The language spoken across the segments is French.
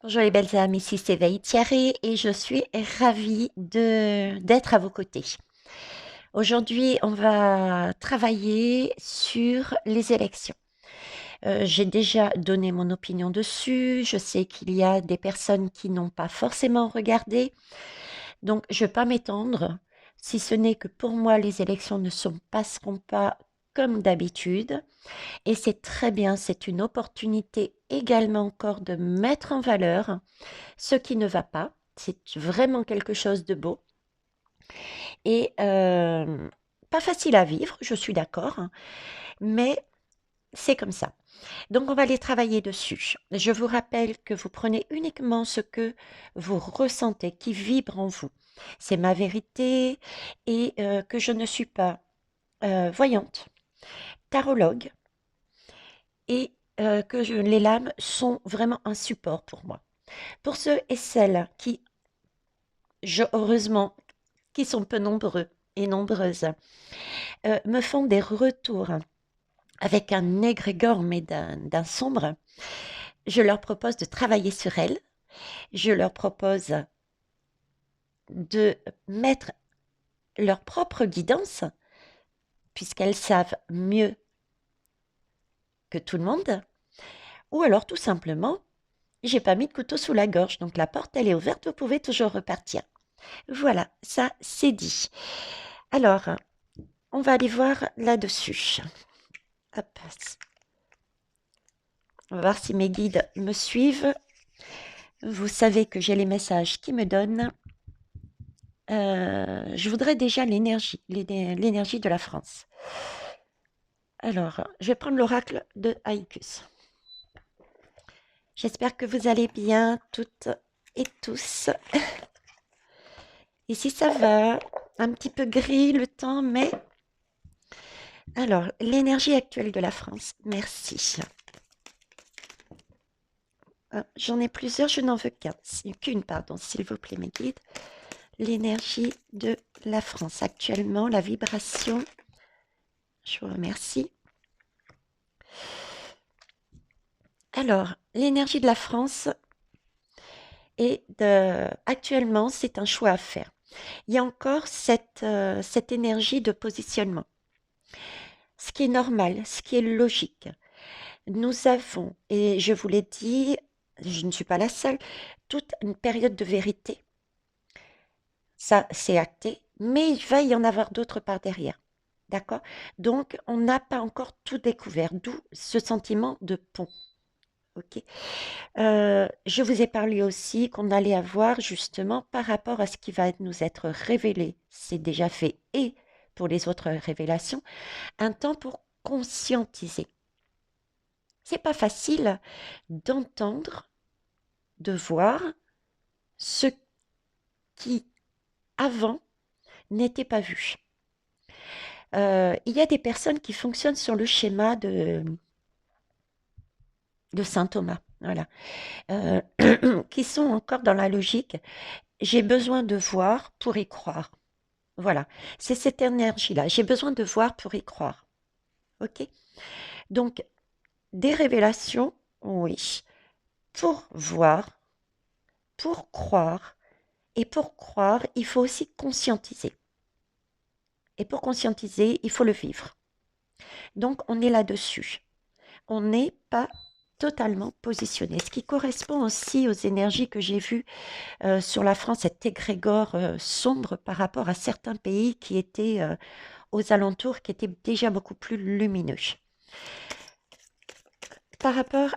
Bonjour les belles âmes, ici c'est Veille Thierry et je suis ravie d'être à vos côtés. Aujourd'hui, on va travailler sur les élections. J'ai déjà donné mon opinion dessus, je sais qu'il y a des personnes qui n'ont pas forcément regardé, donc je ne vais pas m'étendre, si ce n'est que pour moi, les élections ne se passeront pas comme d'habitude. Et c'est très bien, c'est une opportunité également encore de mettre en valeur ce qui ne va pas. C'est vraiment quelque chose de beau et pas facile à vivre, je suis d'accord, hein, mais c'est comme ça. Donc on va aller travailler dessus. Je vous rappelle que vous prenez uniquement ce que vous ressentez, qui vibre en vous. C'est ma vérité et que je ne suis pas voyante, tarologue et que les lames sont vraiment un support pour moi. Pour ceux et celles qui, heureusement, qui sont peu nombreux et nombreuses, me font des retours avec un égrégore, mais d'un sombre, je leur propose de travailler sur elles. Je leur propose de mettre leur propre guidance, puisqu'elles savent mieux que tout le monde. Ou alors, tout simplement, j'ai pas mis de couteau sous la gorge, donc la porte, elle est ouverte, vous pouvez toujours repartir. Voilà, ça, c'est dit. Alors, on va aller voir là-dessus. Hop. On va voir si mes guides me suivent. Vous savez que j'ai les messages qui me donnent. Je voudrais déjà l'énergie de la France. Alors, je vais prendre l'oracle de Haïkus. J'espère que vous allez bien toutes et tous. Ici, ça va. Un petit peu gris le temps, mais... Alors, l'énergie actuelle de la France. Merci. Ah, j'en ai plusieurs, je n'en veux qu'une, pardon, s'il vous plaît, mes guides. L'énergie de la France. Actuellement, la vibration. Je vous remercie. Alors, l'énergie de la France actuellement, c'est un choix à faire. Il y a encore cette énergie de positionnement, ce qui est normal, ce qui est logique. Nous avons, et je vous l'ai dit, je ne suis pas la seule, toute une période de vérité. Ça, c'est acté, mais il va y en avoir d'autres par derrière. D'accord? Donc, on n'a pas encore tout découvert, d'où ce sentiment de pont. Ok? Je vous ai parlé aussi qu'on allait avoir justement par rapport à ce qui va nous être révélé, c'est déjà fait, et pour les autres révélations, un temps pour conscientiser. C'est pas facile d'entendre, de voir ce qui avant n'était pas vu. Il y a des personnes qui fonctionnent sur le schéma de Saint Thomas, voilà, euh, qui sont encore dans la logique. J'ai besoin de voir pour y croire. Voilà, c'est cette énergie-là. J'ai besoin de voir pour y croire. OK? Donc, des révélations, oui. Pour voir, pour croire. Et pour croire, il faut aussi conscientiser. Et pour conscientiser, il faut le vivre. Donc, on est là-dessus. On n'est pas totalement positionné. Ce qui correspond aussi aux énergies que j'ai vues sur la France, cet égrégore sombre par rapport à certains pays qui étaient aux alentours, qui étaient déjà beaucoup plus lumineux. Par rapport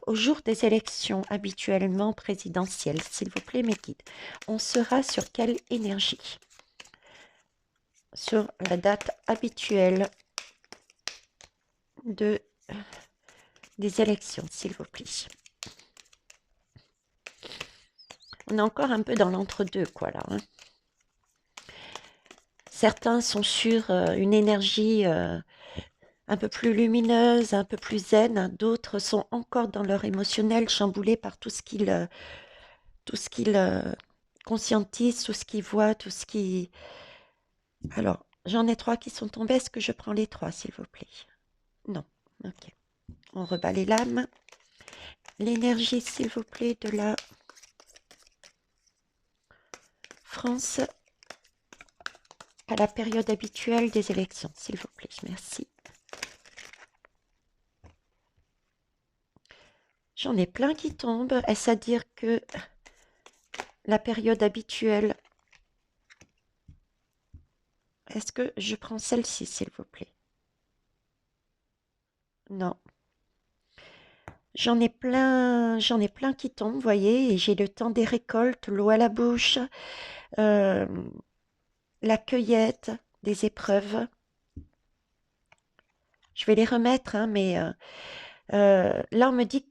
au jour des élections habituellement présidentielles, s'il vous plaît, mes guides, on sera sur quelle énergie? Sur la date habituelle des élections, s'il vous plaît. On est encore un peu dans l'entre-deux, quoi, là. Hein. Certains sont sur une énergie un peu plus lumineuse, un peu plus zen. D'autres sont encore dans leur émotionnel, chamboulés par tout ce qu'ils conscientisent, tout ce qu'ils voient, tout ce qui... Alors, j'en ai trois qui sont tombés. Est-ce que je prends les trois, s'il vous plaît? Non. Ok. On rebat les lames. l'énergie, s'il vous plaît, de la France à la période habituelle des élections, s'il vous plaît. Merci. J'en ai plein qui tombent. Est-ce à dire que la période habituelle... Est-ce que je prends celle-ci, s'il vous plaît? Non. J'en ai plein qui tombent, vous voyez, et j'ai le temps des récoltes, l'eau à la bouche, euh, la cueillette, des épreuves. Je vais les remettre, hein, mais là, on me dit,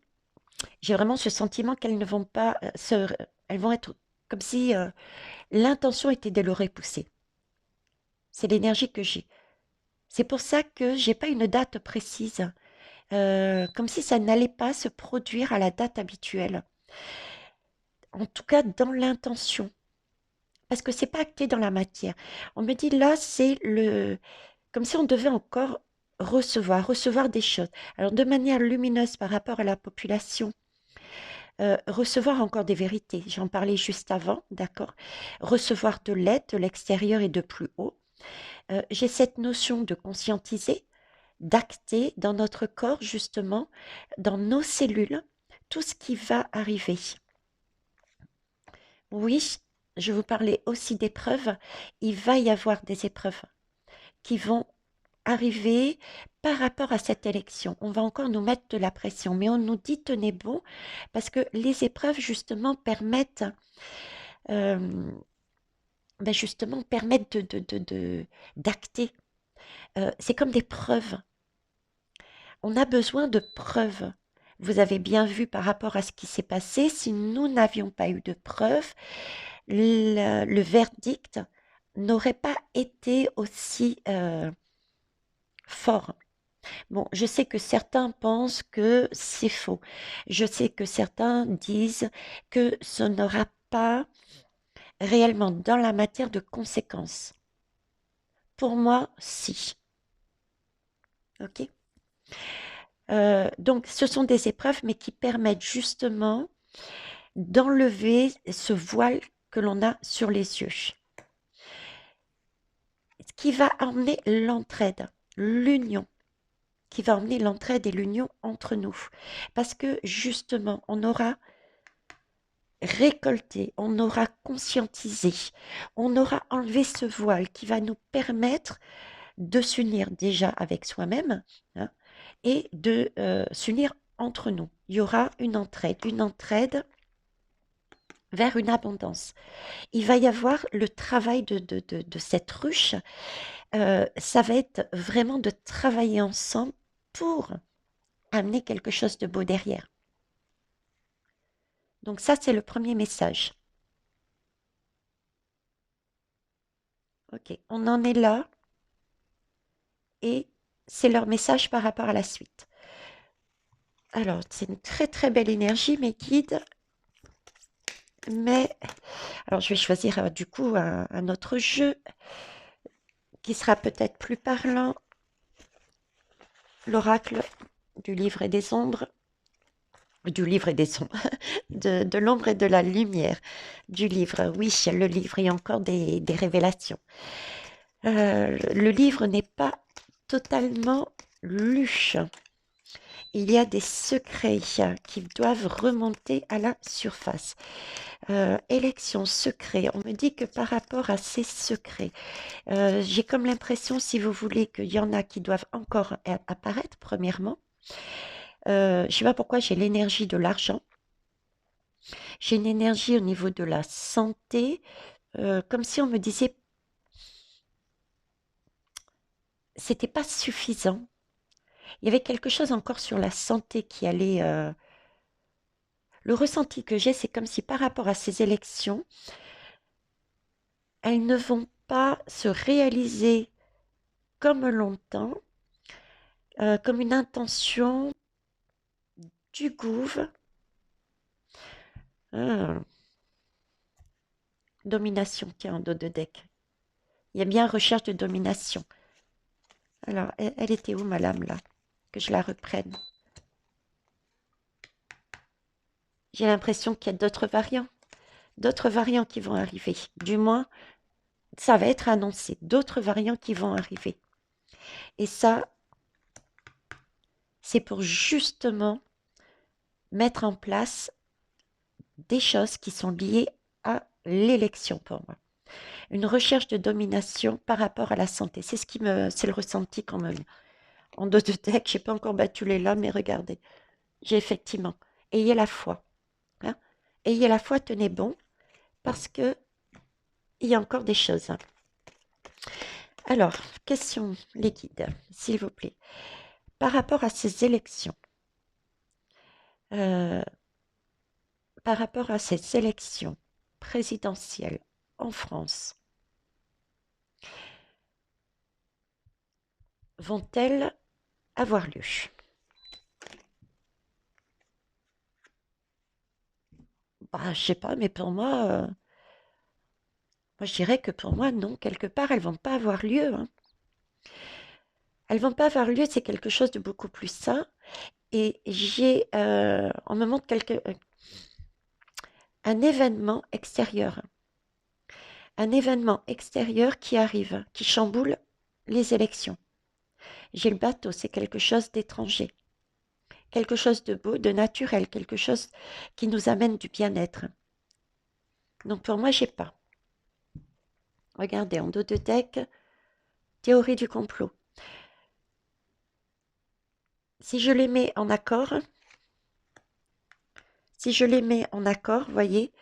j'ai vraiment ce sentiment qu'elles ne vont pas elles vont être comme si l'intention était de le repousser. C'est l'énergie que j'ai. C'est pour ça que j'ai pas une date précise, comme si ça n'allait pas se produire à la date habituelle. En tout cas, dans l'intention. Parce que c'est pas acté dans la matière. On me dit là, c'est le, comme si on devait encore recevoir des choses. Alors de manière lumineuse par rapport à la population, recevoir encore des vérités. J'en parlais juste avant, d'accord? Recevoir de l'aide de l'extérieur et de plus haut. J'ai cette notion de conscientiser, d'acter dans notre corps, justement, dans nos cellules, tout ce qui va arriver. Oui, je vous parlais aussi d'épreuves. Il va y avoir des épreuves qui vont arriver par rapport à cette élection. On va encore nous mettre de la pression, mais on nous dit tenez bon, parce que les épreuves, justement, permettent, euh, permettent d'acter. C'est comme des preuves. On a besoin de preuves. Vous avez bien vu par rapport à ce qui s'est passé, si nous n'avions pas eu de preuves, le verdict n'aurait pas été aussi fort. Bon, je sais que certains pensent que c'est faux. Je sais que certains disent que ce n'aura pas réellement dans la matière de conséquences. Pour moi, si. Ok? Donc, ce sont des épreuves, mais qui permettent justement d'enlever ce voile que l'on a sur les yeux. Ce qui va emmener l'entraide, l'union, qui va emmener l'entraide et l'union entre nous. Parce que justement, on aura récolté, on aura conscientisé, on aura enlevé ce voile qui va nous permettre de s'unir déjà avec soi-même, hein, et de s'unir entre nous. Il y aura une entraide vers une abondance. Il va y avoir le travail de cette ruche. Ça va être vraiment de travailler ensemble pour amener quelque chose de beau derrière. Donc ça, c'est le premier message. Ok, on en est là et c'est leur message par rapport à la suite. Alors, c'est une très très belle énergie, mes guides. Mais, alors je vais choisir du coup un autre jeu qui sera peut-être plus parlant. L'oracle du livre et des ombres. Du livre et des ombres. De l'ombre et de la lumière. Du livre, oui, le livre, il y a encore des révélations. Le livre n'est pas totalement lu. Il y a des secrets qui doivent remonter à la surface. Élection, secret. On me dit que par rapport à ces secrets, j'ai comme l'impression, si vous voulez, qu'il y en a qui doivent encore apparaître, premièrement. Je ne sais pas pourquoi j'ai l'énergie de l'argent. J'ai une énergie au niveau de la santé, comme si on me disait c'était pas suffisant. Il y avait quelque chose encore sur la santé qui allait. Le ressenti que j'ai, c'est comme si par rapport à ces élections, elles ne vont pas se réaliser comme longtemps, comme une intention du gouv. Domination, tiens, en dos de deck. Il y a bien recherche de domination. Alors, elle était où, ma lame, là? Que je la reprenne. J'ai l'impression qu'il y a d'autres variants qui vont arriver. Du moins, ça va être annoncé, d'autres variants qui vont arriver. Et ça, c'est pour justement mettre en place des choses qui sont liées à l'élection pour moi. Une recherche de domination par rapport à la santé. C'est le ressenti qu'on me met. En dos de deck, j'ai pas encore battu les lames, mais regardez, j'ai effectivement. Ayez la foi. Hein. Ayez la foi, tenez bon, parce que il y a encore des choses. Hein. Alors, question les guides, s'il vous plaît. Par rapport à ces élections, euh, par rapport à ces élections présidentielles en France, vont-elles avoir lieu? Bah, je sais pas, mais pour moi, je dirais que pour moi, non, quelque part, elles vont pas avoir lieu. Hein. Elles vont pas avoir lieu, c'est quelque chose de beaucoup plus sain. Et on me montre un événement extérieur. Un événement extérieur qui arrive, qui chamboule les élections. J'ai le bateau, c'est quelque chose d'étranger. Quelque chose de beau, de naturel, quelque chose qui nous amène du bien-être. Donc pour moi, j'ai pas. Regardez, en dos de deck, théorie du complot. Si je les mets en accord, voyez,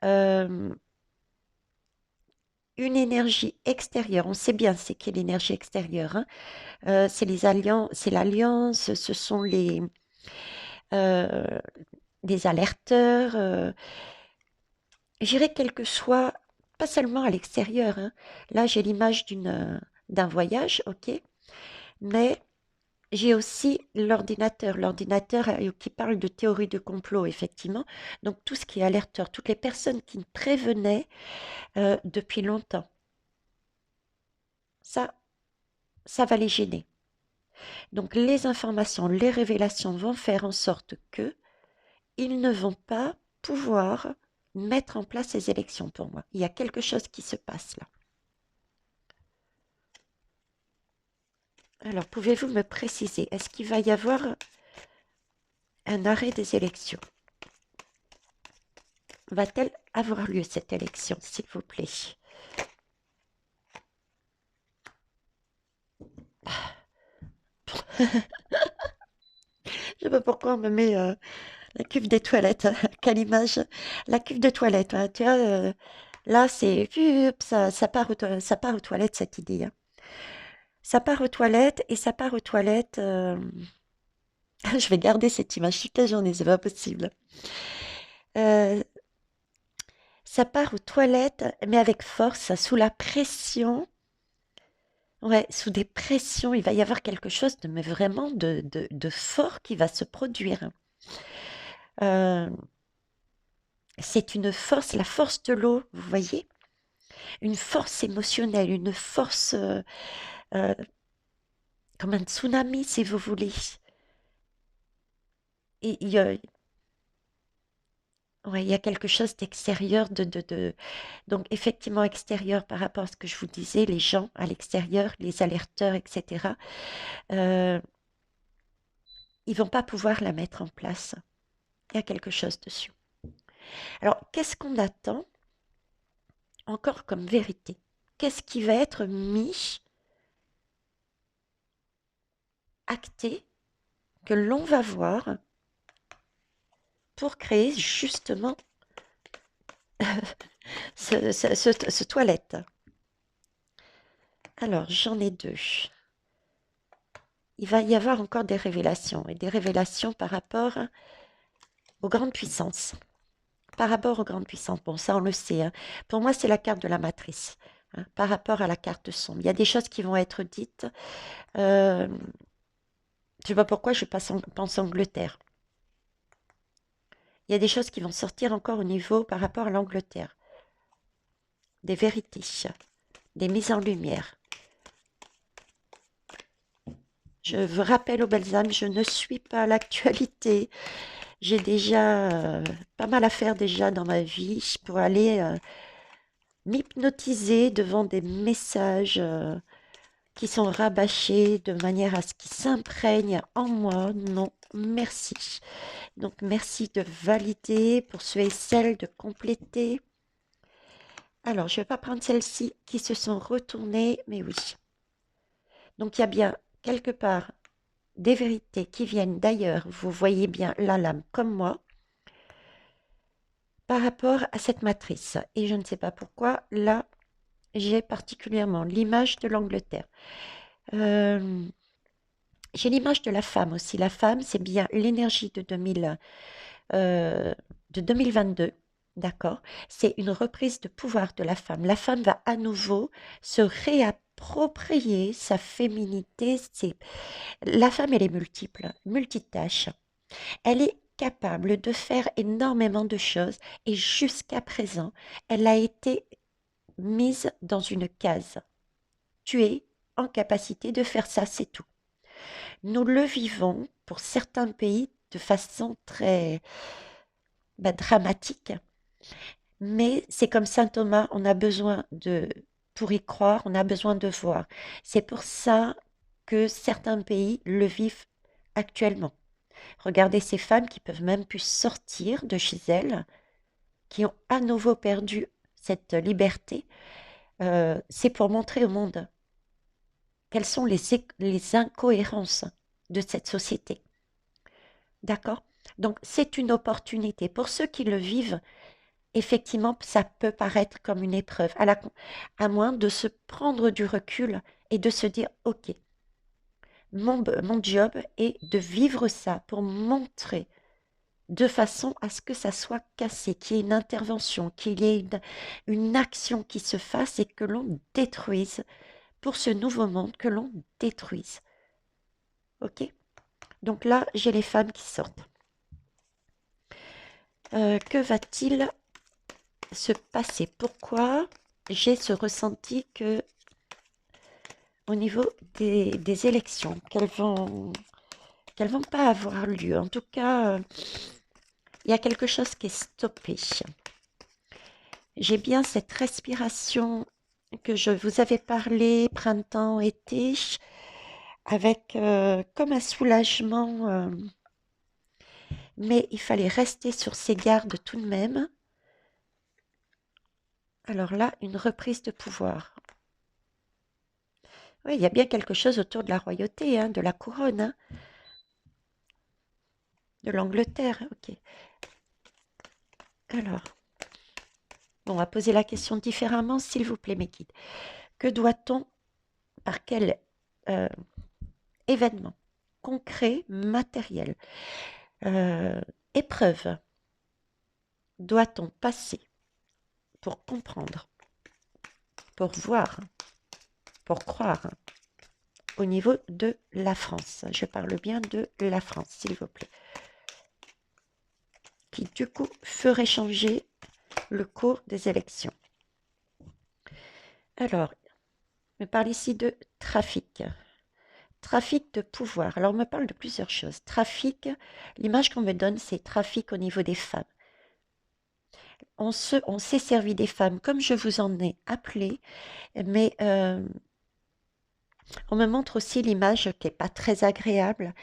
euh, une énergie extérieure, on sait bien c'est quelle l'énergie extérieure, hein, c'est l'alliance, ce sont euh, les alerteurs, j'irais quel que soit, pas seulement à l'extérieur, hein. Là j'ai l'image d'un voyage, ok, mais j'ai aussi l'ordinateur qui parle de théorie de complot, effectivement. Donc tout ce qui est alerteur, toutes les personnes qui me prévenaient depuis longtemps, ça, ça va les gêner. Donc les informations, les révélations vont faire en sorte que ils ne vont pas pouvoir mettre en place ces élections pour moi. Il y a quelque chose qui se passe là. Alors, pouvez-vous me préciser, est-ce qu'il va y avoir un arrêt des élections? Va-t-elle avoir lieu cette élection, s'il vous plaît? Je sais pas pourquoi on me met la cuve des toilettes. Quelle image! La cuve de toilette, hein, tu vois, là, ça part aux toilettes, cette idée. Hein. Ça part aux toilettes et ça part aux toilettes. Je vais garder cette image toute la journée, c'est pas possible. Euh, Ça part aux toilettes, mais avec force, sous la pression. Ouais, sous des pressions, il va y avoir quelque chose mais vraiment de fort qui va se produire. Euh, c'est une force, la force de l'eau, vous voyez? Une force émotionnelle, une force euh, comme un tsunami, si vous voulez. Et ouais, il y a quelque chose d'extérieur, donc effectivement extérieur par rapport à ce que je vous disais, les gens à l'extérieur, les alerteurs, etc. Euh, ils vont pas pouvoir la mettre en place. Il y a quelque chose dessus. Alors, qu'est-ce qu'on attend encore comme vérité? Qu'est-ce qui va être mis, acté, que l'on va voir pour créer justement ce toilette? Alors, j'en ai deux. Il va y avoir encore des révélations, et des révélations par rapport aux grandes puissances. Par rapport aux grandes puissances, bon, ça on le sait. Hein. Pour moi, c'est la carte de la matrice. Hein, par rapport à la carte sombre. Il y a des choses qui vont être dites. Je ne sais pas pourquoi je pense Angleterre. Il y a des choses qui vont sortir encore au niveau par rapport à l'Angleterre. Des vérités, des mises en lumière. Je vous rappelle aux belles âmes, je ne suis pas l'actualité. J'ai déjà pas mal à faire déjà dans ma vie pour aller m'hypnotiser devant des messages qui sont rabâchés de manière à ce qu'ils s'imprègnent en moi. Non, merci. Donc merci de valider pour ceux et celles de compléter. Alors, je ne vais pas prendre celles-ci qui se sont retournées, mais oui. Donc il y a bien quelque part des vérités qui viennent d'ailleurs, vous voyez bien la lame comme moi, par rapport à cette matrice. Et je ne sais pas pourquoi, là, j'ai particulièrement l'image de l'Angleterre. Euh, j'ai l'image de la femme aussi. La femme, c'est bien l'énergie de 2022. D'accord? C'est une reprise de pouvoir de la femme. La femme va à nouveau se réapproprier sa féminité. La femme, elle est multiple, multitâche. Elle est capable de faire énormément de choses et jusqu'à présent, elle a été mise dans une case. Tu es en capacité de faire ça, c'est tout. Nous le vivons pour certains pays de façon très dramatique, mais c'est comme saint Thomas, on a besoin pour y croire, on a besoin de voir. C'est pour ça que certains pays le vivent actuellement. Regardez ces femmes qui peuvent même plus sortir de chez elles, qui ont à nouveau perdu cette liberté. C'est pour montrer au monde quelles sont les incohérences de cette société. D'accord? Donc, c'est une opportunité. Pour ceux qui le vivent, effectivement, ça peut paraître comme une épreuve, à moins de se prendre du recul et de se dire, OK, mon job est de vivre ça pour montrer de façon à ce que ça soit cassé, qu'il y ait une intervention, qu'il y ait une action qui se fasse et que l'on détruise pour ce nouveau monde, que l'on détruise. Ok? Donc là, j'ai les femmes qui sortent. Que va-t-il se passer? Pourquoi j'ai ce ressenti que au niveau des élections, qu'elles vont pas avoir lieu. En tout cas, il y a quelque chose qui est stoppé. J'ai bien cette respiration que je vous avais parlé printemps, été, avec comme un soulagement, mais il fallait rester sur ses gardes tout de même. Alors là, une reprise de pouvoir. Oui, il y a bien quelque chose autour de la royauté, hein, de la couronne, hein, de l'Angleterre. Ok. Alors, on va poser la question différemment, s'il vous plaît, mes guides. Que doit-on, par quel euh, événement concret, matériel, euh, épreuve, doit-on passer pour comprendre, pour voir, pour croire au niveau de la France? Je parle bien de la France, s'il vous plaît. Qui, du coup, ferait changer le cours des élections. Alors, on me parle ici de trafic. Trafic de pouvoir. Alors, on me parle de plusieurs choses. Trafic, l'image qu'on me donne, c'est trafic au niveau des femmes. On s'est servi des femmes comme je vous en ai appelé, mais on me montre aussi l'image qui n'est pas très agréable,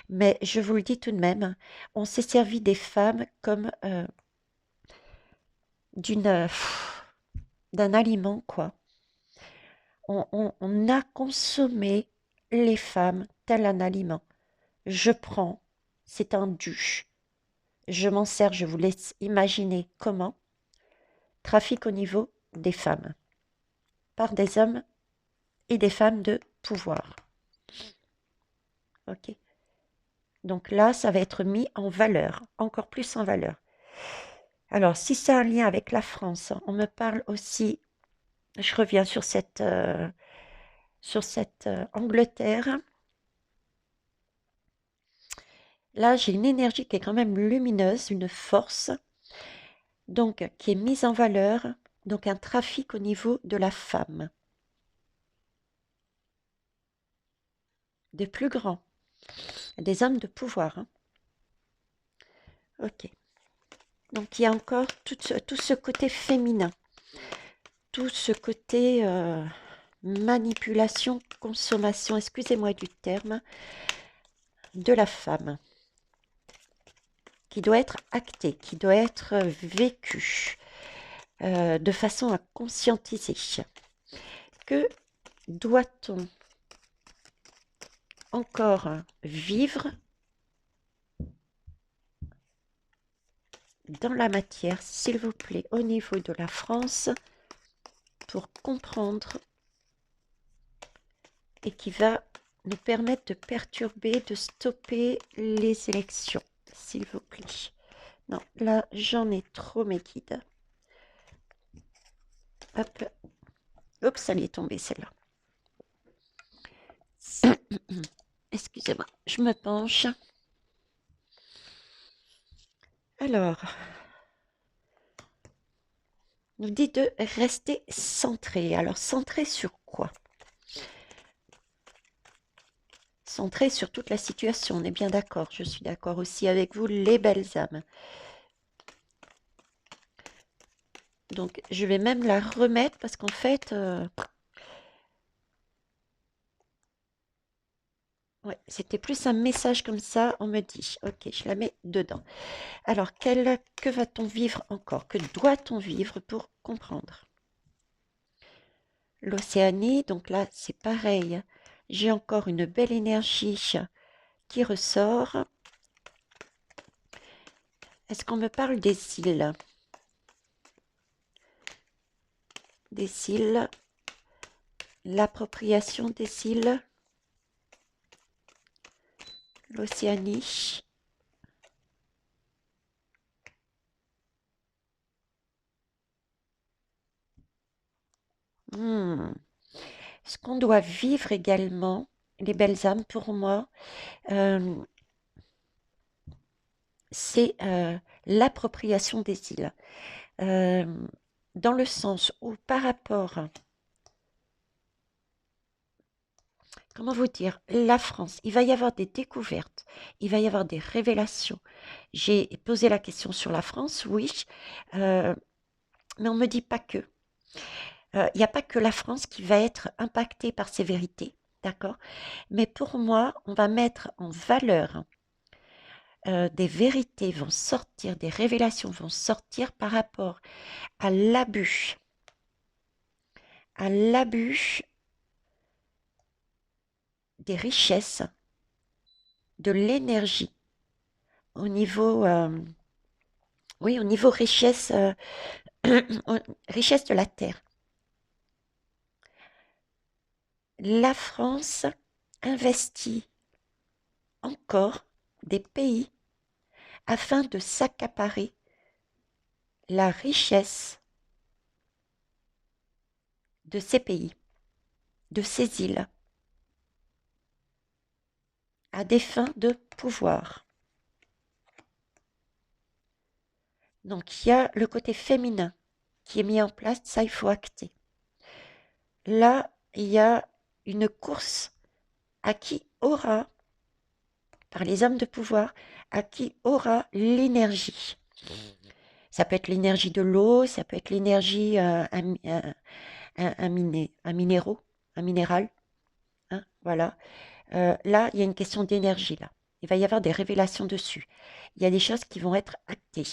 mais je vous le dis tout de même, on s'est servi des femmes comme d'une, d'un aliment, quoi. On a consommé les femmes tel un aliment. Je prends, c'est un dû. Je m'en sers, je vous laisse imaginer comment. Trafic au niveau des femmes, par des hommes et des femmes de pouvoir. Ok. Donc là, ça va être mis en valeur, encore plus en valeur. Alors, si c'est un lien avec la France, on me parle aussi, je reviens sur cette Angleterre. Là, j'ai une énergie qui est quand même lumineuse, une force, donc qui est mise en valeur, donc un trafic au niveau de la femme, des plus grands, des hommes de pouvoir, hein. Ok. Donc il y a encore tout ce côté féminin, tout ce côté manipulation, consommation, excusez-moi du terme, de la femme, qui doit être acté, qui doit être vécu de façon à conscientiser. Que doit-on encore vivre dans la matière, s'il vous plaît, au niveau de la France, pour comprendre et qui va nous permettre de perturber, de stopper les élections, s'il vous plaît. Non, là, j'en ai trop mes guides. Hop. Oups, ça est tombée celle-là. Excusez-moi, je me penche. Alors, nous dit de rester centré. Alors, centré sur quoi? Centré sur toute la situation, on est bien d'accord. Je suis d'accord aussi avec vous, les belles âmes. Donc, je vais même la remettre parce qu'en fait, ouais, c'était plus un message comme ça, on me dit. Ok, je la mets dedans. Alors, que va-t-on vivre encore? Que doit-on vivre pour comprendre? L'Océanie, donc là, c'est pareil. J'ai encore une belle énergie qui ressort. Est-ce qu'on me parle des îles? Des îles, l'appropriation des îles, l'Océanie. Ce qu'on doit vivre également, les belles âmes, pour moi, euh, c'est l'appropriation des îles. Euh, dans le sens où par rapport, comment vous dire, la France, il va y avoir des découvertes, il va y avoir des révélations. J'ai posé la question sur la France, oui, euh, mais on ne me dit pas que. Il n'y a pas que la France qui va être impactée par ces vérités, d'accord? Mais pour moi, on va mettre en valeur des vérités vont sortir, des révélations vont sortir par rapport à l'abus des richesses, de l'énergie au niveau, oui, au niveau richesse, richesse de la terre. La France investit encore des pays afin de s'accaparer la richesse de ces pays, de ces îles, à des fins de pouvoir. Donc il y a le côté féminin qui est mis en place, ça il faut acter. Là, il y a une course à qui aura, par les hommes de pouvoir, à qui aura l'énergie. Ça peut être l'énergie de l'eau, ça peut être l'énergie, un minéraux, un minéral. Hein, voilà. Là, il y a une question d'énergie, là. Il va y avoir des révélations dessus. Il y a des choses qui vont être actées.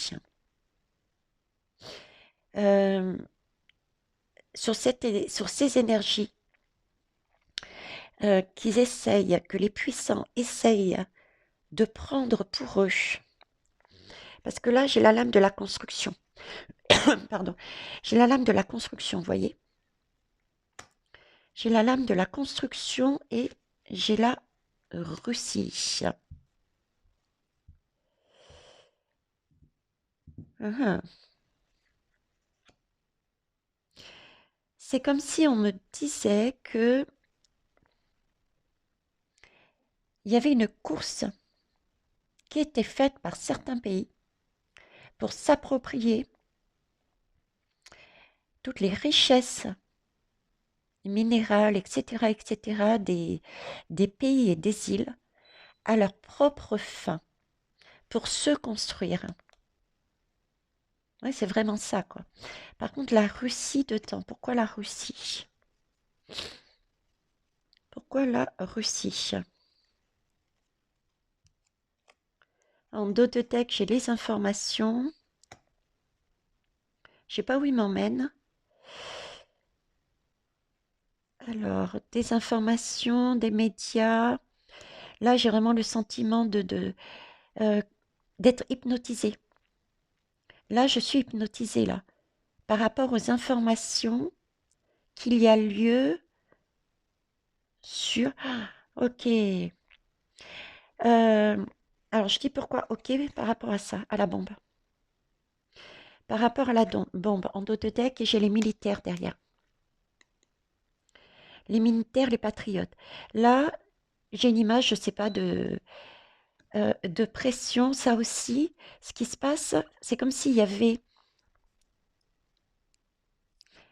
Euh, sur ces énergies que les puissants essayent de prendre pour eux. Parce que là, j'ai la lame de la construction. Pardon. J'ai la lame de la construction, vous voyez. J'ai la lame de la construction et j'ai la Russie. Uhum. C'est comme si on me disait que il y avait une course qui était faite par certains pays pour s'approprier toutes les richesses minérales, etc., des pays et des îles à leur propre fin, pour se construire. Oui, c'est vraiment ça, quoi. Par contre, la Russie dedans, pourquoi la Russie? Pourquoi la Russie? En dos de deck, j'ai les informations. Je sais pas où il m'emmène. Alors, des informations, des médias. Là, j'ai vraiment le sentiment d'être hypnotisée. Là, je suis hypnotisée, là, par rapport aux informations qu'il y a lieu sur... Ah, ok. Alors, je dis pourquoi ok par rapport à ça, à la bombe. Par rapport à la bombe en dos de deck, et j'ai les militaires derrière. Les militaires, les patriotes. Là, j'ai une image, je sais pas, de pression. Ça aussi, ce qui se passe, c'est comme s'il y avait...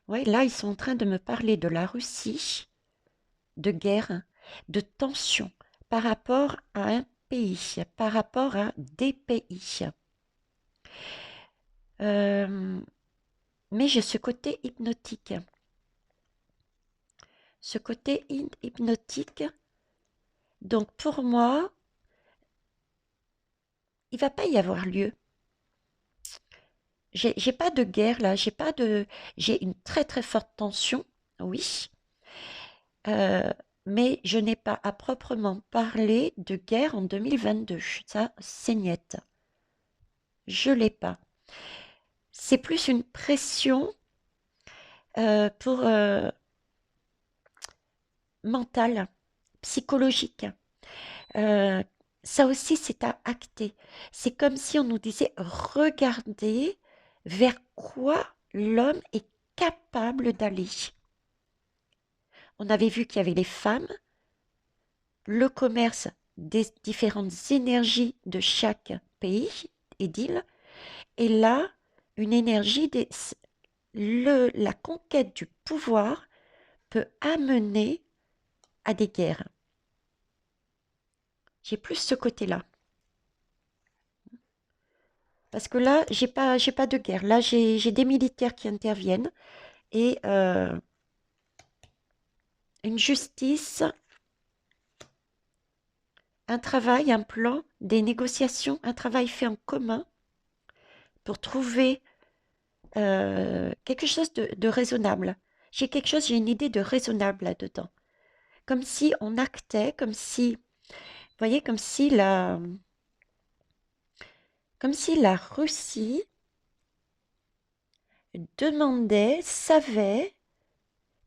Ouais, là, ils sont en train de me parler de la Russie, de guerre, de tension par rapport à un pays, par rapport à des pays. Mais j'ai ce côté hypnotique. Ce côté hypnotique. Donc pour moi, il va pas y avoir lieu. J'ai pas de guerre là, j'ai une très très forte tension, oui, euh, mais je n'ai pas à proprement parler de guerre en 2022. Ça, c'est niette. Je l'ai pas. C'est plus une pression pour mentale, psychologique. Euh, Ça aussi, c'est à acter. C'est comme si on nous disait, regardez vers quoi l'homme est capable d'aller. On avait vu qu'il y avait les femmes, le commerce des différentes énergies de chaque pays et d'île, et là, une énergie la conquête du pouvoir peut amener à des guerres. J'ai plus ce côté-là. Parce que là, j'ai pas de guerre. Là, j'ai des militaires qui interviennent et une justice, un travail, un plan, des négociations, un travail fait en commun pour trouver quelque chose de raisonnable. J'ai une idée de raisonnable là-dedans. Comme si on actait, vous voyez, comme si la Russie savait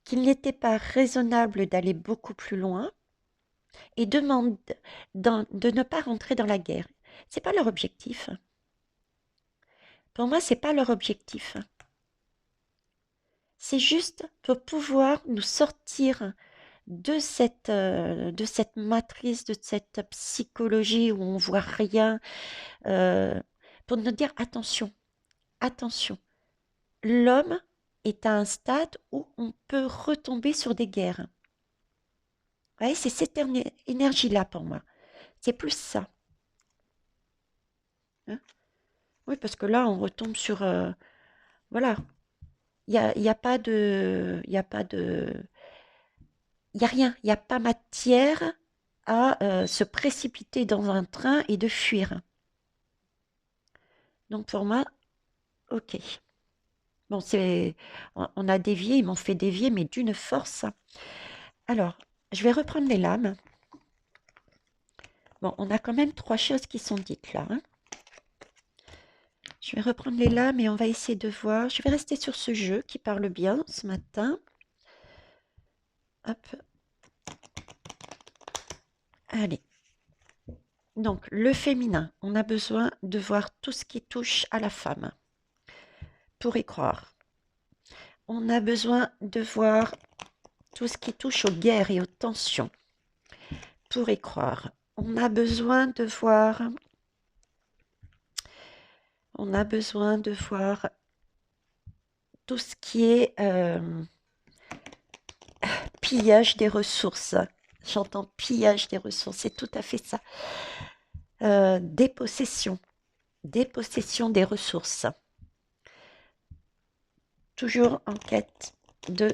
qu'il n'était pas raisonnable d'aller beaucoup plus loin et demande de ne pas rentrer dans la guerre. C'est pas leur objectif. Pour moi, c'est pas leur objectif. C'est juste pour pouvoir nous sortir de cette matrice, de cette psychologie où on voit rien, euh, pour nous dire attention, attention. L'homme est à un stade où on peut retomber sur des guerres. Vous voyez, c'est cette énergie-là pour moi. C'est plus ça. Hein. Oui, parce que là, on retombe sur... voilà. Il y a pas de... Il y a pas de... Il n'y a rien. Il n'y a pas matière à se précipiter dans un train et de fuir. Donc pour moi, ok. Bon, on a dévié, ils m'ont fait dévier, mais d'une force. Alors, je vais reprendre les lames. Bon, on a quand même trois choses qui sont dites là. Hein. Je vais reprendre les lames et on va essayer de voir. Je vais rester sur ce jeu qui parle bien ce matin. Hop. Allez. Donc, le féminin, on a besoin de voir tout ce qui touche à la femme pour y croire. On a besoin de voir tout ce qui touche aux guerres et aux tensions pour y croire. On a besoin de voir tout ce qui est pillage des ressources. J'entends pillage des ressources, c'est tout à fait ça. Dépossession, dépossession des ressources. Toujours en quête de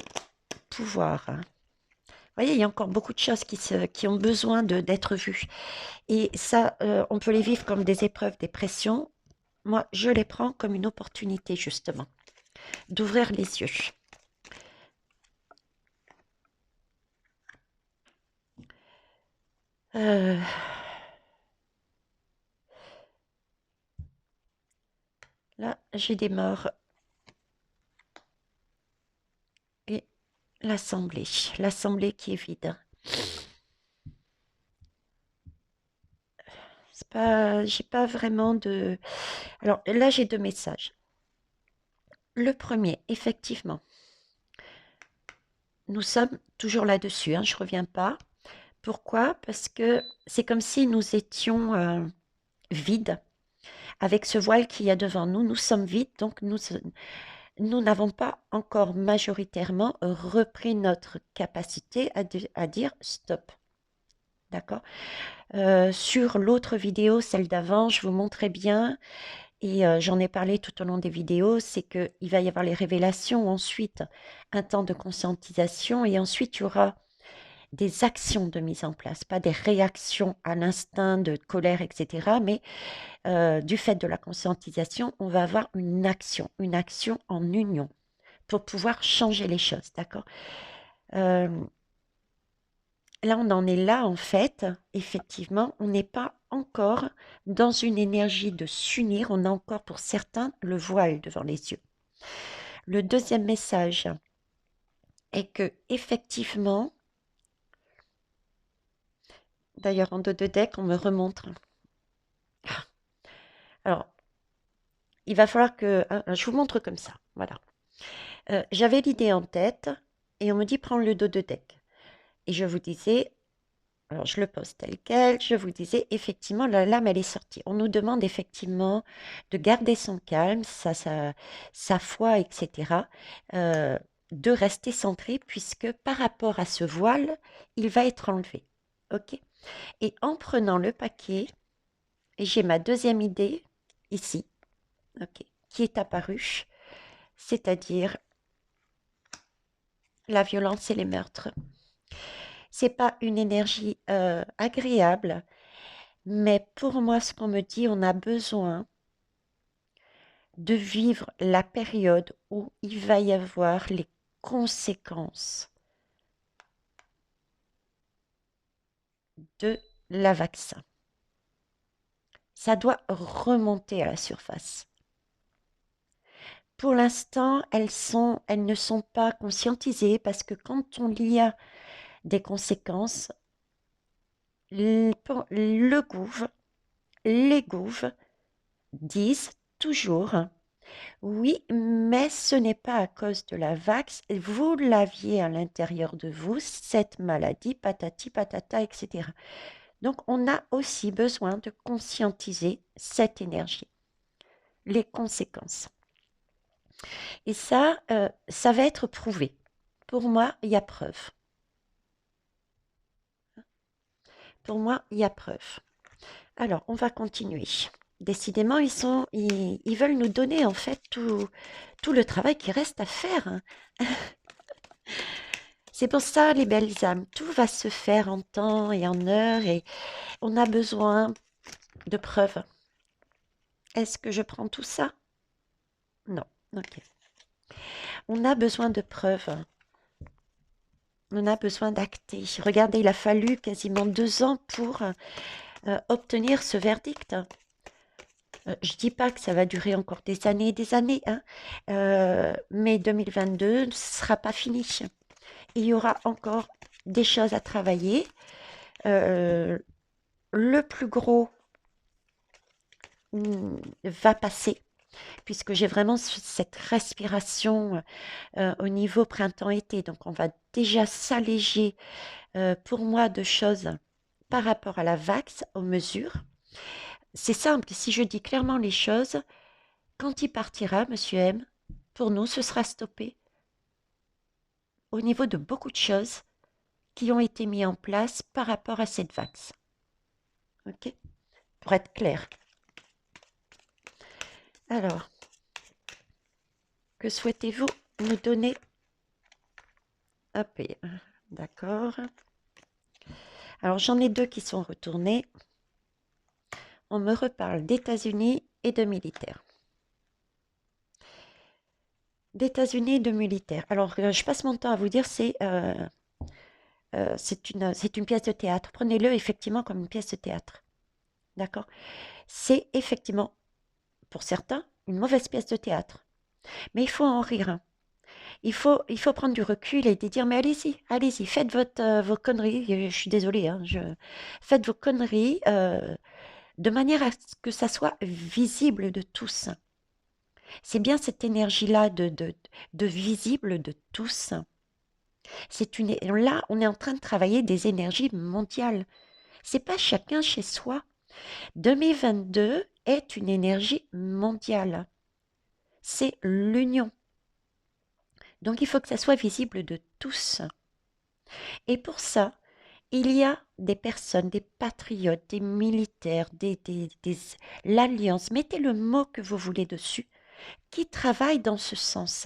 pouvoir. Vous voyez, il y a encore beaucoup de choses qui ont besoin d'être vues. Et ça, on peut les vivre comme des épreuves, des pressions. Moi, je les prends comme une opportunité, justement, d'ouvrir les yeux. Euh, Là, j'ai des morts. Et l'assemblée qui est vide. C'est pas, j'ai pas vraiment de... Alors là, j'ai deux messages. Le premier, effectivement, nous sommes toujours là-dessus, hein, je reviens pas. Pourquoi? Parce que c'est comme si nous étions vides. Avec ce voile qu'il y a devant nous, nous sommes vides, donc nous n'avons pas encore majoritairement repris notre capacité à dire stop. D'accord? Sur l'autre vidéo, celle d'avant, je vous montrais bien, et j'en ai parlé tout au long des vidéos, c'est qu'il va y avoir les révélations, ensuite un temps de conscientisation, et ensuite il y aura des actions de mise en place, pas des réactions à l'instinct de colère, etc. Mais du fait de la conscientisation, on va avoir une action en union pour pouvoir changer les choses, d'accord? Euh, Là, on en est là, en fait, effectivement, on n'est pas encore dans une énergie de s'unir, on a encore pour certains le voile devant les yeux. Le deuxième message est que, effectivement, d'ailleurs en dos de deck, on me remontre. Alors, il va falloir que... je vous montre comme ça, voilà. J'avais l'idée en tête et on me dit prends le dos de deck. Et je vous disais, alors je le pose tel quel, je vous disais effectivement la lame elle est sortie. On nous demande effectivement de garder son calme, sa foi, etc. euh, de rester centré puisque par rapport à ce voile, il va être enlevé. Ok? Et en prenant le paquet, j'ai ma deuxième idée ici, ok, qui est apparue, c'est-à-dire la violence et les meurtres. C'est pas une énergie agréable, mais pour moi, ce qu'on me dit, on a besoin de vivre la période où il va y avoir les conséquences de la vaccin. Ça doit remonter à la surface. Pour l'instant, elles ne sont pas conscientisées parce que quand on y a des conséquences, le gouv, les gouves disent toujours oui, mais ce n'est pas à cause de la vax. Vous l'aviez à l'intérieur de vous, cette maladie, patati patata, etc. Donc, on a aussi besoin de conscientiser cette énergie, les conséquences. Et ça va être prouvé. Pour moi, il y a preuve. Pour moi, il y a preuve. Alors, on va continuer. Décidément, ils veulent nous donner en fait tout le travail qui reste à faire, hein. C'est pour ça, les belles âmes, tout va se faire en temps et en heure et on a besoin de preuves. Est-ce que je prends tout ça? Non. Ok. On a besoin de preuves. On a besoin d'acter. Regardez, il a fallu quasiment 2 ans pour obtenir ce verdict. Je dis pas que ça va durer encore des années et des années, hein, mais 2022 ne sera pas fini. Il y aura encore des choses à travailler. Le plus gros va passer, puisque j'ai vraiment cette respiration au niveau printemps-été. Donc, on va déjà s'alléger pour moi de choses par rapport à la vax, aux mesures. C'est simple, si je dis clairement les choses, quand il partira, Monsieur M, pour nous, ce sera stoppé au niveau de beaucoup de choses qui ont été mises en place par rapport à cette vax. Ok? pour être clair. Alors, que souhaitez-vous nous donner? Hop, d'accord. Alors, j'en ai deux qui sont retournés. On me reparle d'États-Unis et de militaires. D'États-Unis et de militaires. Alors, je passe mon temps à vous dire, c'est une pièce de théâtre. Prenez-le effectivement comme une pièce de théâtre. D'accord? C'est effectivement, pour certains, une mauvaise pièce de théâtre. Mais il faut en rire, hein. Il faut prendre du recul et dire, mais allez-y, allez-y, faites vos conneries. Je suis désolée, hein, faites vos conneries de manière à ce que ça soit visible de tous. C'est bien cette énergie-là de visible de tous. Là, on est en train de travailler des énergies mondiales. C'est pas chacun chez soi. 2022 est une énergie mondiale. C'est l'union. Donc il faut que ça soit visible de tous. Et pour ça, il y a des personnes, des patriotes, des militaires, l'Alliance, mettez le mot que vous voulez dessus, qui travaillent dans ce sens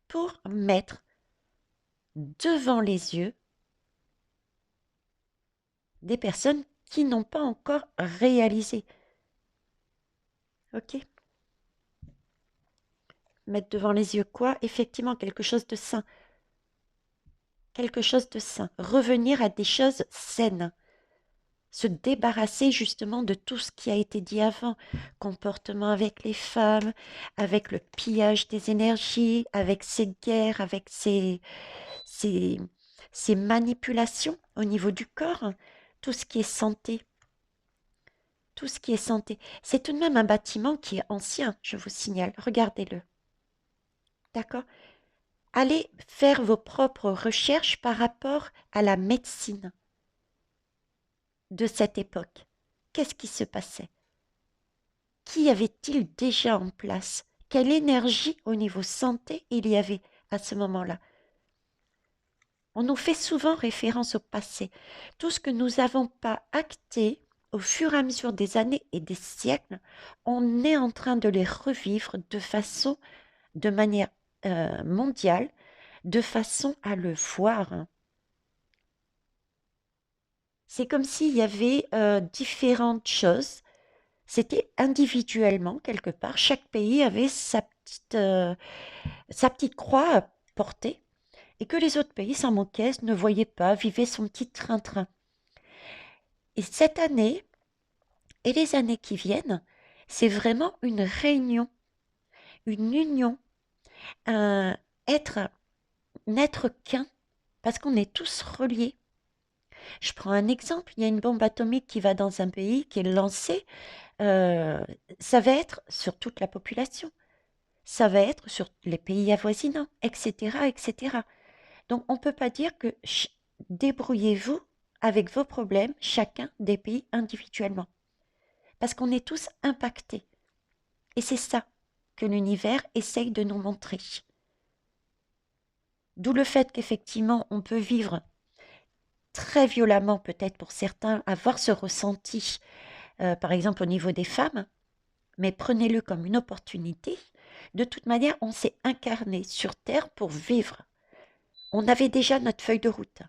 pour mettre devant les yeux des personnes qui n'ont pas encore réalisé. Ok? Mettre devant les yeux quoi? Effectivement, quelque chose de sain. Quelque chose de sain. Revenir à des choses saines. Se débarrasser justement de tout ce qui a été dit avant. Comportement avec les femmes, avec le pillage des énergies, avec ces guerres, avec ces, ces manipulations au niveau du corps. Tout ce qui est santé. Tout ce qui est santé. C'est tout de même un bâtiment qui est ancien, je vous signale. Regardez-le. D'accord? Allez faire vos propres recherches par rapport à la médecine de cette époque. Qu'est-ce qui se passait? Qu'y avait-il déjà en place? Quelle énergie au niveau santé il y avait à ce moment-là? On nous fait souvent référence au passé. Tout ce que nous n'avons pas acté au fur et à mesure des années et des siècles, on est en train de les revivre de manière mondiale, de façon à le voir. C'est comme s'il y avait différentes choses. C'était individuellement, quelque part. Chaque pays avait sa petite croix à porter et que les autres pays s'en moquaient, ne voyaient pas, vivaient son petit train-train. Et cette année et les années qui viennent, c'est vraiment une réunion, une union, un être, n'être qu'un, parce qu'on est tous reliés. Je prends un exemple, il y a une bombe atomique qui va dans un pays, qui est lancée, ça va être sur toute la population, ça va être sur les pays avoisinants, etc., etc. Donc on ne peut pas dire que débrouillez-vous avec vos problèmes, chacun des pays individuellement, parce qu'on est tous impactés. Et c'est ça que l'univers essaye de nous montrer. D'où le fait qu'effectivement on peut vivre très violemment, peut-être pour certains, avoir ce ressenti, par exemple au niveau des femmes, mais prenez-le comme une opportunité. De toute manière, on s'est incarné sur Terre pour vivre. On avait déjà notre feuille de route.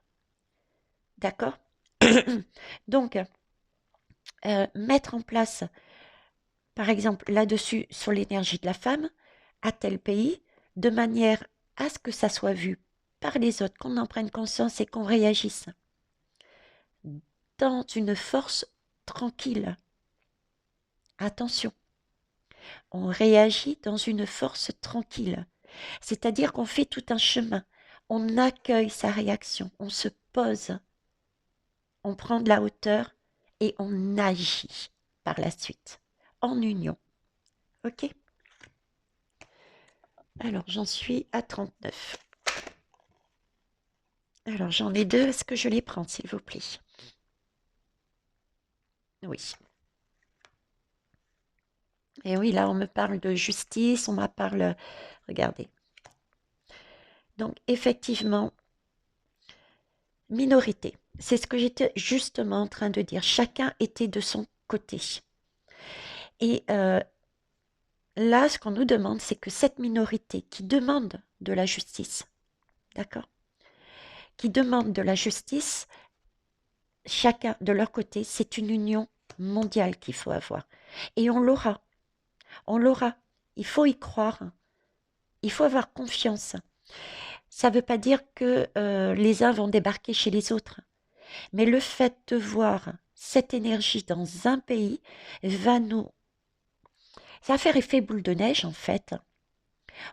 D'accord? Donc, mettre en place, par exemple, là-dessus, sur l'énergie de la femme, à tel pays, de manière à ce que ça soit vu par les autres, qu'on en prenne conscience et qu'on réagisse dans une force tranquille. Attention, on réagit dans une force tranquille. C'est-à-dire qu'on fait tout un chemin. On accueille sa réaction, on se pose, on prend de la hauteur et on agit par la suite, en union. Ok? Alors, j'en suis à 39. Alors, j'en ai deux. Est-ce que je les prends, s'il vous plaît? Oui. Et oui, là, on me parle de justice, on me parle... Regardez. Donc, effectivement, minorité. C'est ce que j'étais justement en train de dire. Chacun était de son côté. Et là, ce qu'on nous demande, c'est que cette minorité qui demande de la justice, d'accord? Qui demande de la justice, chacun de leur côté, c'est une union mondiale qu'il faut avoir. Et on l'aura. On l'aura. Il faut y croire. Il faut avoir confiance. Ça ne veut pas dire que les uns vont débarquer chez les autres. Mais le fait de voir cette énergie dans un pays va nous... Ça va faire effet boule de neige en fait.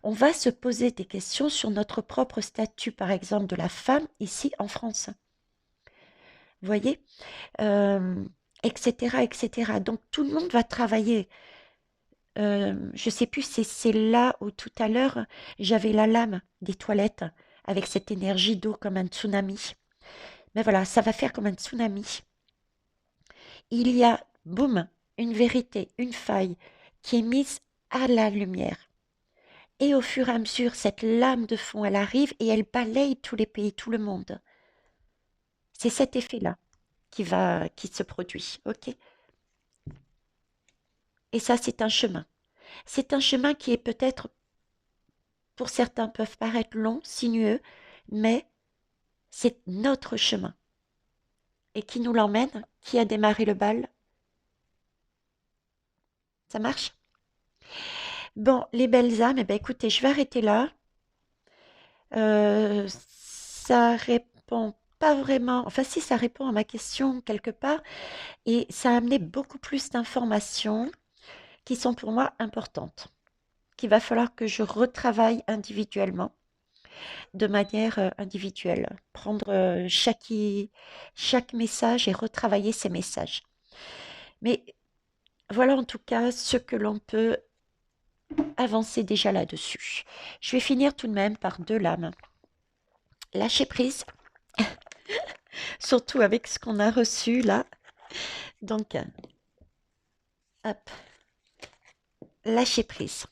On va se poser des questions sur notre propre statut, par exemple, de la femme ici en France. Vous voyez, etc., etc. Donc tout le monde va travailler. Je ne sais plus si c'est là où tout à l'heure j'avais la lame des toilettes avec cette énergie d'eau comme un tsunami. Mais voilà, ça va faire comme un tsunami. Il y a, boum, une vérité, une faille qui est mise à la lumière. Et au fur et à mesure, cette lame de fond, elle arrive et elle balaye tous les pays, tout le monde. C'est cet effet-là qui se produit, ok? Et ça, c'est un chemin. C'est un chemin qui est peut-être, pour certains, peuvent paraître long, sinueux, mais c'est notre chemin. Et qui nous l'emmène? Qui a démarré le bal? Ça marche? Bon, les belles âmes, eh ben, écoutez, je vais arrêter là. Ça répond pas vraiment, enfin si ça répond à ma question quelque part, et ça a amené beaucoup plus d'informations qui sont pour moi importantes, qu'il va falloir que je retravaille individuellement, de manière individuelle, prendre chaque message et retravailler ces messages. Mais voilà en tout cas ce que l'on peut avancer déjà là-dessus. Je vais finir tout de même par deux lames. Lâcher prise, surtout avec ce qu'on a reçu là. Donc, hop, lâcher prise.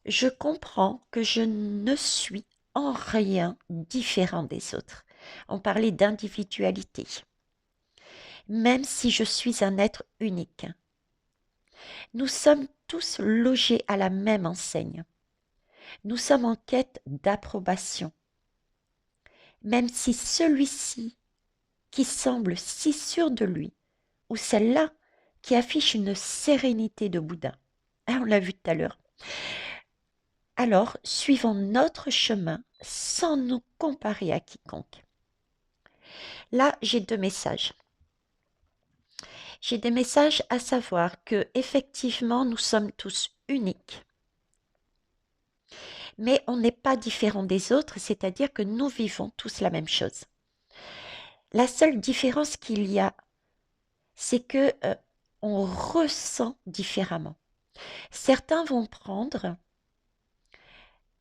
Je comprends que je ne suis en rien différent des autres. On parlait d'individualité. Même si je suis un être unique. Nous sommes tous logés à la même enseigne. Nous sommes en quête d'approbation. Même si celui-ci, qui semble si sûr de lui, ou celle-là, qui affiche une sérénité de Bouddha. Ah, on l'a vu tout à l'heure. Alors, suivons notre chemin sans nous comparer à quiconque. Là, j'ai deux messages. J'ai des messages à savoir que, effectivement, nous sommes tous uniques. Mais on n'est pas différents des autres, c'est-à-dire que nous vivons tous la même chose. La seule différence qu'il y a, c'est que on ressent différemment. Certains vont prendre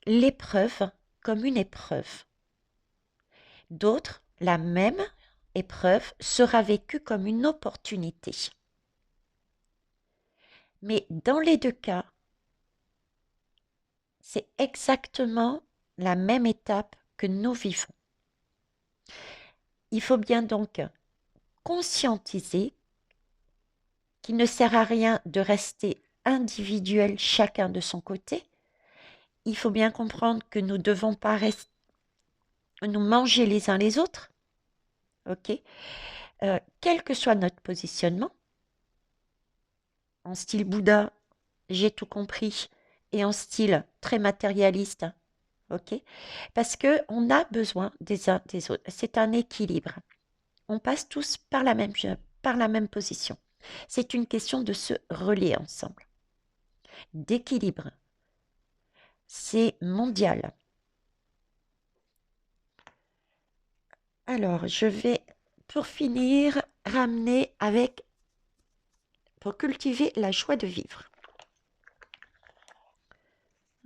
l'épreuve comme une épreuve. D'autres, la même épreuve sera vécue comme une opportunité. Mais dans les deux cas, c'est exactement la même étape que nous vivons. Il faut bien donc conscientiser qu'il ne sert à rien de rester individuel chacun de son côté. Il faut bien comprendre que nous ne devons pas nous manger les uns les autres, ok? Quel que soit notre positionnement, en style Bouddha, j'ai tout compris, et en style très matérialiste, ok? Parce que on a besoin des uns des autres. C'est un équilibre. On passe tous par la même position. C'est une question de se relier ensemble, d'équilibre. C'est mondial. Alors, je vais, pour finir, ramener avec, pour cultiver la joie de vivre.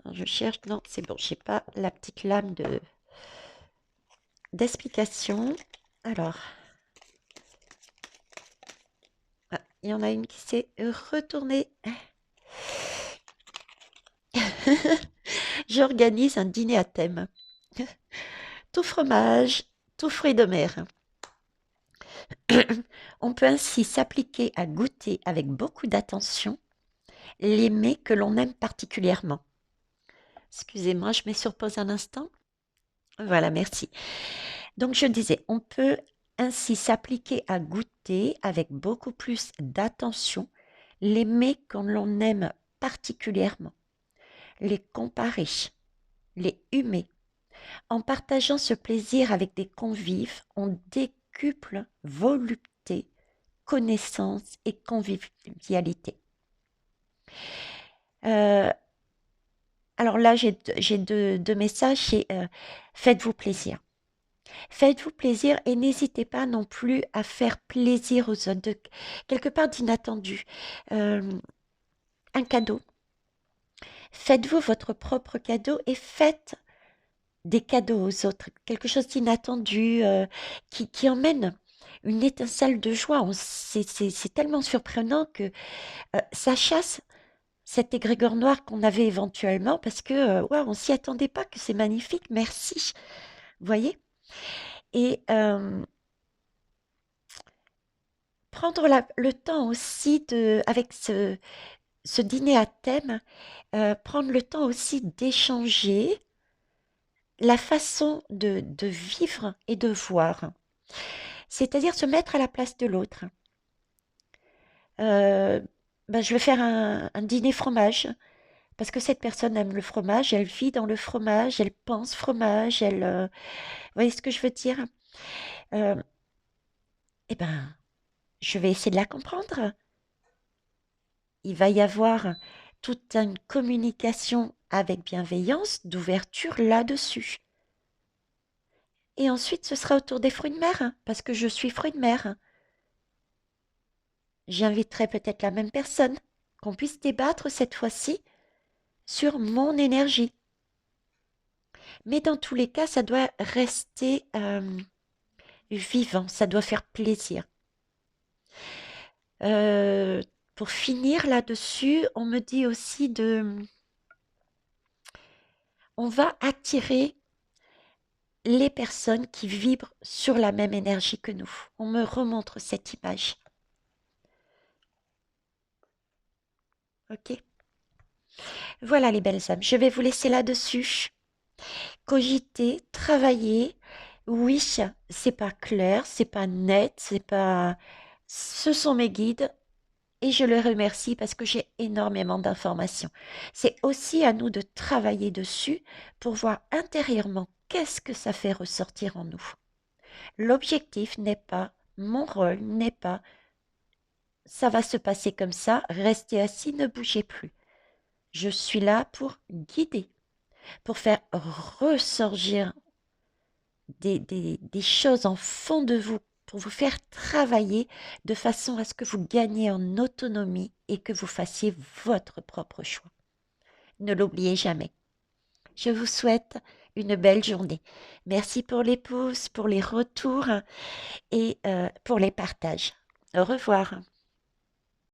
Alors, je cherche, non, c'est bon, j'ai pas la petite lame d'explication. Alors, ah, il y en a une qui s'est retournée. J'organise un dîner à thème. Tout fromage, tout fruits de mer. On peut ainsi s'appliquer à goûter avec beaucoup d'attention les mets que l'on aime particulièrement. Excusez-moi, je mets sur pause un instant. Voilà, merci. Donc je disais, on peut ainsi s'appliquer à goûter avec beaucoup plus d'attention les mets que l'on aime particulièrement, les comparer, les humer. En partageant ce plaisir avec des convives, on décuple volupté, connaissance et convivialité. Euh, alors là, j'ai deux messages. C'est faites-vous plaisir. Faites-vous plaisir et n'hésitez pas non plus à faire plaisir aux autres, quelque part d'inattendu. Euh, un cadeau. Faites-vous votre propre cadeau et faites des cadeaux aux autres, quelque chose d'inattendu qui emmène une étincelle de joie. C'est tellement surprenant que ça chasse cet égrégore noir qu'on avait éventuellement parce que ouais, on s'y attendait pas, que c'est magnifique, merci. Vous voyez? Et prendre le temps aussi avec ce dîner à thème, prendre le temps aussi d'échanger la façon de vivre et de voir. C'est-à-dire se mettre à la place de l'autre. Euh, ben, je vais faire un dîner fromage, parce que cette personne aime le fromage, elle vit dans le fromage, elle pense fromage, vous voyez ce que je veux dire? Euh, eh ben, je vais essayer de la comprendre. Il va y avoir toute une communication avec bienveillance, d'ouverture là-dessus. Et ensuite, ce sera autour des fruits de mer, parce que je suis fruit de mer. J'inviterai peut-être la même personne, qu'on puisse débattre cette fois-ci sur mon énergie. Mais dans tous les cas, ça doit rester vivant, ça doit faire plaisir. Euh, pour finir là-dessus, on me dit aussi on va attirer les personnes qui vibrent sur la même énergie que nous. On me remontre cette image. Ok? Voilà les belles âmes. Je vais vous laisser là-dessus. Cogiter, travailler. Oui, c'est pas clair, c'est pas net, c'est pas. Ce sont mes guides et je les remercie parce que j'ai énormément d'informations. C'est aussi à nous de travailler dessus pour voir intérieurement qu'est-ce que ça fait ressortir en nous. L'objectif n'est pas, mon rôle n'est pas, ça va se passer comme ça, restez assis, ne bougez plus. Je suis là pour guider, pour faire ressortir des choses en fond de vous, pour vous faire travailler de façon à ce que vous gagniez en autonomie et que vous fassiez votre propre choix. Ne l'oubliez jamais. Je vous souhaite une belle journée. Merci pour les pouces, pour les retours et pour les partages. Au revoir.